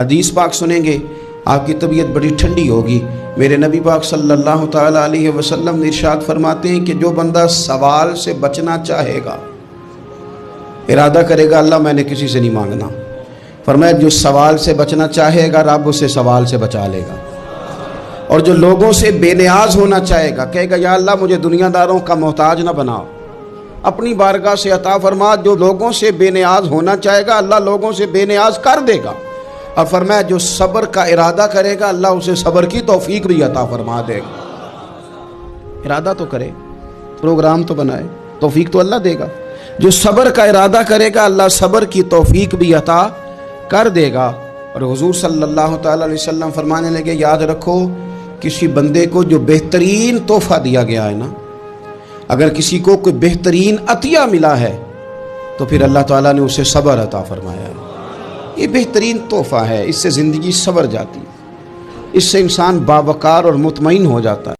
حدیث پاک سنیں گے آپ کی طبیعت بڑی ٹھنڈی ہوگی۔ میرے نبی پاک صلی اللہ تعالیٰ علیہ وسلم نے ارشاد فرماتے ہیں کہ جو بندہ سوال سے بچنا چاہے گا، ارادہ کرے گا اللہ میں نے کسی سے نہیں مانگنا، فرمایا جو سوال سے بچنا چاہے گا رب اسے سوال سے بچا لے گا، اور جو لوگوں سے بے نیاز ہونا چاہے گا کہے گا یا اللہ مجھے دنیا داروں کا محتاج نہ بناؤ، اپنی بارگاہ سے عطا فرما۔ جو لوگوں سے بے نیاز ہونا چاہے گا اللہ لوگوں سے بے نیاز کر دے گا، اور فرمایا جو صبر کا ارادہ کرے گا اللہ اسے صبر کی توفیق بھی عطا فرما دے گا۔ ارادہ تو کرے، پروگرام تو بنائے، توفیق تو اللہ دے گا۔ جو صبر کا ارادہ کرے گا اللہ صبر کی توفیق بھی عطا کر دے گا۔ اور حضور صلی اللہ تعالیٰ علیہ وسلم فرمانے لگے یاد رکھو کسی بندے کو جو بہترین تحفہ دیا گیا ہے نا، اگر کسی کو کوئی بہترین عطیہ ملا ہے تو پھر اللہ تعالیٰ نے اسے صبر عطا فرمایا ہے۔ یہ بہترین تحفہ ہے، اس سے زندگی سنور جاتی ہے، اس سے انسان باوقار اور مطمئن ہو جاتا ہے۔